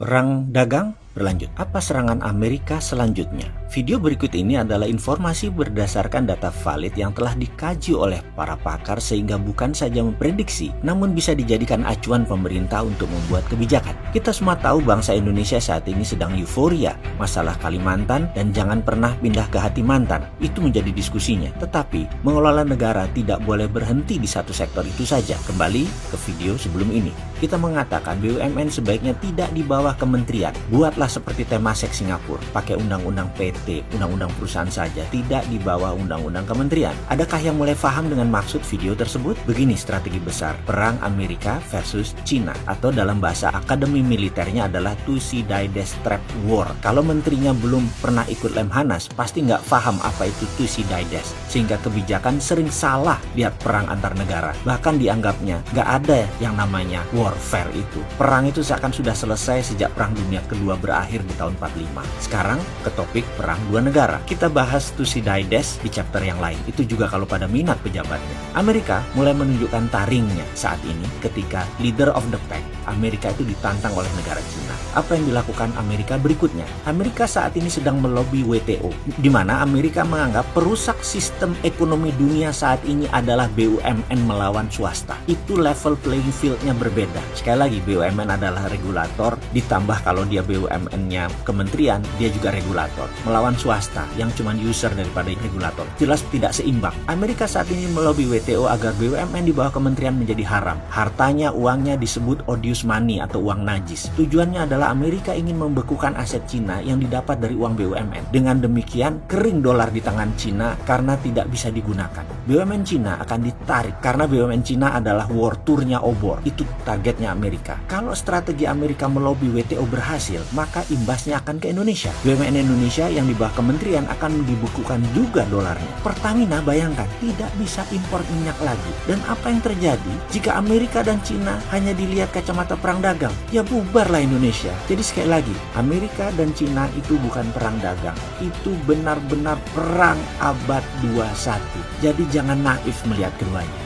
Perang dagang berlanjut. Apa serangan Amerika selanjutnya? Video berikut ini adalah informasi berdasarkan data valid yang telah dikaji oleh para pakar sehingga bukan saja memprediksi, namun bisa dijadikan acuan pemerintah untuk membuat kebijakan. Kita semua tahu bangsa Indonesia saat ini sedang euforia masalah Kalimantan dan jangan pernah pindah ke hati mantan. Itu menjadi diskusinya. Tetapi mengelola negara tidak boleh berhenti di satu sektor itu saja. Kembali ke video sebelum ini. Kita mengatakan BUMN sebaiknya tidak di bawah kementerian. Buatlah seperti Temasek Singapura, pakai undang-undang PT, undang-undang perusahaan saja, tidak di bawah undang-undang kementerian. Adakah yang mulai paham dengan maksud video tersebut? Begini strategi besar perang Amerika versus China, atau dalam bahasa akademi militernya adalah Thucydides Trap War. Kalau menterinya belum pernah ikut Lemhanas, pasti nggak paham apa itu Thucydides, sehingga kebijakan sering salah lihat perang antar negara. Bahkan dianggapnya nggak ada yang namanya warfare itu. Perang itu seakan sudah selesai sejak Perang Dunia Kedua berakhir di tahun 45. Sekarang ke topik perang dua negara. Kita bahas Thucydides di chapter yang lain. Itu juga kalau pada minat pejabatnya. Amerika mulai menunjukkan taringnya saat ini ketika leader of the pack, Amerika itu ditantang oleh negara Cina. Apa yang dilakukan Amerika berikutnya? Amerika saat ini sedang melobi WTO, di mana Amerika menganggap perusak sistem ekonomi dunia saat ini adalah BUMN melawan swasta. Itu level playing field-nya berbeda. Sekali lagi, BUMN adalah regulator, ditambah kalau dia BUMN-nya kementerian, dia juga regulator. Melawan swasta yang cuma user daripada regulator. Jelas tidak seimbang. Amerika saat ini melobi WTO agar BUMN di bawah kementerian menjadi haram. Hartanya, uangnya disebut odious money atau uang najis. Tujuannya adalah Amerika ingin membekukan aset Cina yang didapat dari uang BUMN. Dengan demikian, kering dolar di tangan Cina karena tidak bisa digunakan. BUMN Cina akan ditarik karena BUMN Cina adalah war tour-nya obor. Itu targetnya Amerika. Kalau strategi Amerika melobi WTO berhasil, maka imbasnya akan ke Indonesia. BUMN Indonesia yang di bawah kementerian akan dibekukan juga dolarnya. Pertamina bayangkan tidak bisa impor minyak lagi. Dan apa yang terjadi jika Amerika dan Cina hanya dilihat kacamata perang dagang? Ya bubarlah Indonesia. Jadi sekali lagi, Amerika dan Cina itu bukan perang dagang. Itu benar-benar perang abad 21. Jadi jangan naif melihat keduanya.